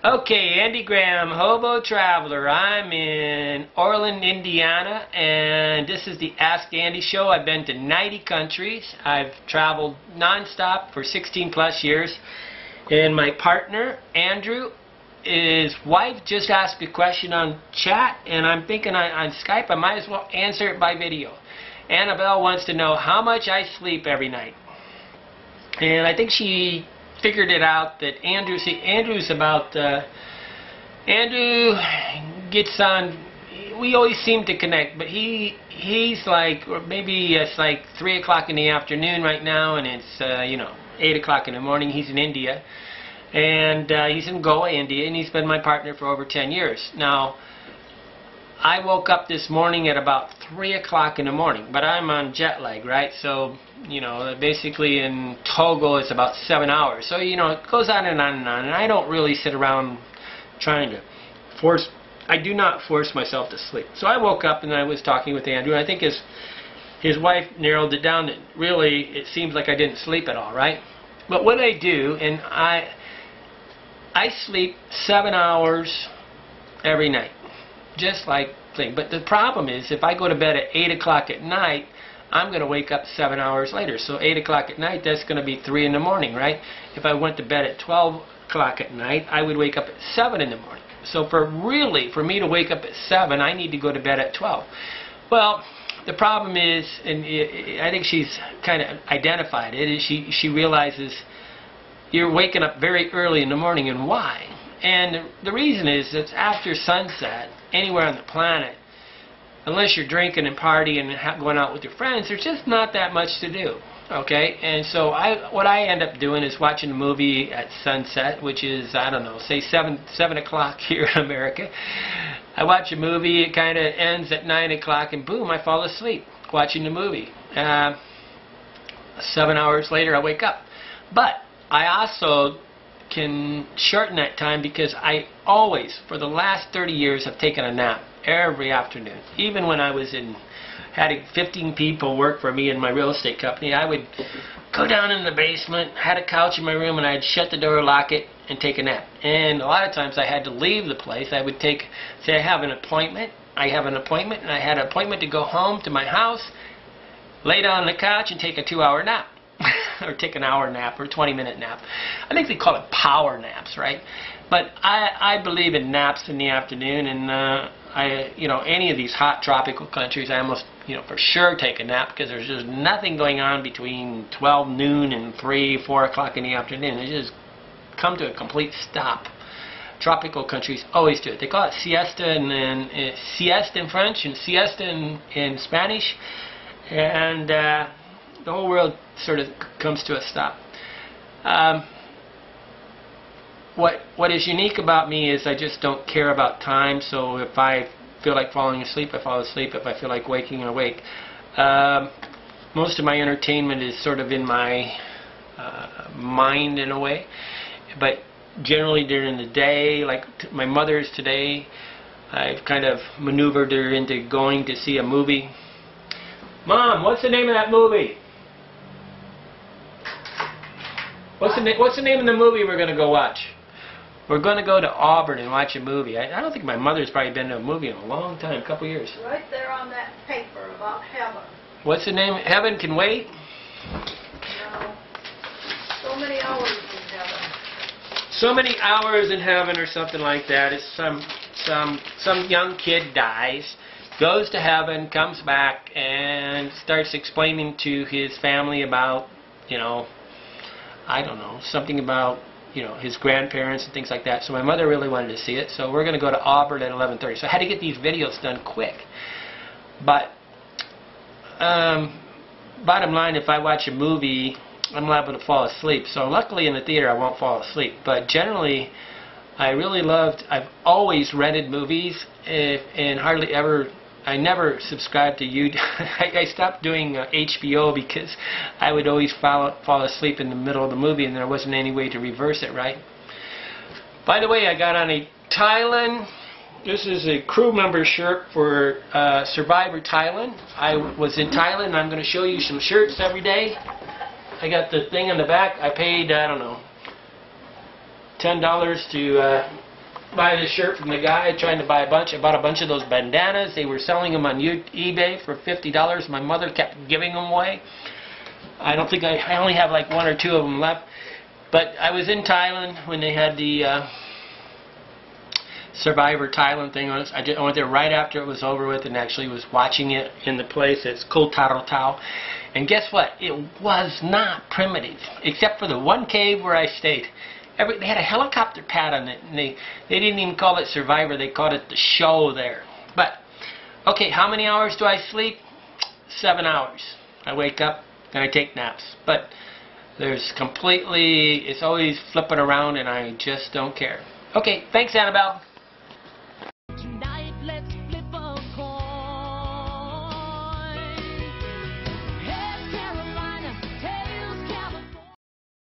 Okay, Andy Graham, Hobo Traveler. I'm in Orland, Indiana, and this is the Ask Andy show. I've been to 90 countries. I've traveled non-stop for 16 plus years. And my partner, Andrew, his wife just asked a question on chat, and I'm thinking on Skype I might as well answer it by video. Anabel wants to know how much I sleep every night. And I think she figured it out that Andrew gets on, we always seem to connect, but he's like, or maybe it's like 3 o'clock in the afternoon right now, and it's 8 o'clock in the morning. He's in India, and he's in Goa, India, and he's been my partner for over 10 years. Now, I woke up this morning at about 3 o'clock in the morning, but I'm on jet lag, right? So, basically in Togo it's about 7 hours. So, it goes on and on and on. And I don't really sit around trying to I do not force myself to sleep. So I woke up and I was talking with Andrew. And I think his wife narrowed it down that really it seems like I didn't sleep at all, right? But what I do, and I sleep 7 hours every night. Just like thing. But the problem is, if I go to bed at 8 o'clock at night, I'm going to wake up 7 hours later. So 8 o'clock at night, that's going to be 3 in the morning, right? If I went to bed at 12 o'clock at night, I would wake up at 7 in the morning. So for me to wake up at 7, I need to go to bed at 12. Well, the problem is, and I think she's kind of identified it, is she realizes you're waking up very early in the morning, and why? And the reason is that after sunset, anywhere on the planet, unless you're drinking and partying and going out with your friends, there's just not that much to do. Okay? And so what I end up doing is watching a movie at sunset, which is, I don't know, say 7 o'clock here in America. I watch a movie, it kind of ends at 9 o'clock, and boom, I fall asleep watching the movie. 7 hours later, I wake up. But I also can shorten that time because I always, for the last 30 years, have taken a nap every afternoon. Even when I was had 15 people work for me in my real estate company, I would go down in the basement, had a couch in my room, and I'd shut the door, lock it, and take a nap. And a lot of times I had to leave the place. I would say I have an appointment, and I had an appointment to go home to my house, lay down on the couch, and take a 2-hour nap. Or take an hour nap or a 20-minute nap. I think they call it power naps, right? But I believe in naps in the afternoon, and any of these hot tropical countries, I almost for sure take a nap because there's just nothing going on between 12 noon and 4 o'clock in the afternoon. It just come to a complete stop. Tropical countries always do it. They call it siesta, and then siesta in French and siesta in Spanish, and the whole world sort of comes to a stop. What is unique about me is I just don't care about time. So if I feel like falling asleep, I fall asleep. If I feel like waking, I wake. Most of my entertainment is sort of in my mind in a way, but generally during the day, like my mother's today, I've kind of maneuvered her into going to see a movie. Mom, what's the name of that movie? What's the name of the movie we're going to go watch? We're going to go to Auburn and watch a movie. I don't think my mother's probably been to a movie in a long time, a couple years. Right there on that paper about heaven. What's the name? Heaven Can Wait? No. So many hours in heaven. So many hours in heaven or something like that. It's some young kid dies, goes to heaven, comes back, and starts explaining to his family about, I don't know, something about, his grandparents and things like that. So my mother really wanted to see it. So we're going to go to Auburn at 11:30. So I had to get these videos done quick. But bottom line, if I watch a movie, I'm liable to fall asleep. So luckily in the theater I won't fall asleep. But generally, I've always rented movies, and hardly ever, I never subscribed to YouTube. I stopped doing HBO because I would always fall asleep in the middle of the movie, and there wasn't any way to reverse it, right? By the way, I got on a Thailand. This is a crew member shirt for Survivor Thailand. I was in Thailand, and I'm going to show you some shirts every day. I got the thing on the back. I paid, I don't know, $10 to buy this shirt from the guy trying to buy a bunch. I bought a bunch of those bandanas. They were selling them on eBay for $50. My mother kept giving them away. I don't think I only have like 1 or 2 of them left. But I was in Thailand when they had the Survivor Thailand thing. I went there right after it was over with and actually was watching it in the place. It's Koh Taro Tau. And guess what? It was not primitive, except for the one cave where I stayed. They had a helicopter pad on it, and they didn't even call it Survivor. They called it the show there. But, okay, how many hours do I sleep? 7 hours. I wake up and I take naps. But it's always flipping around, and I just don't care. Okay, thanks, Annabelle.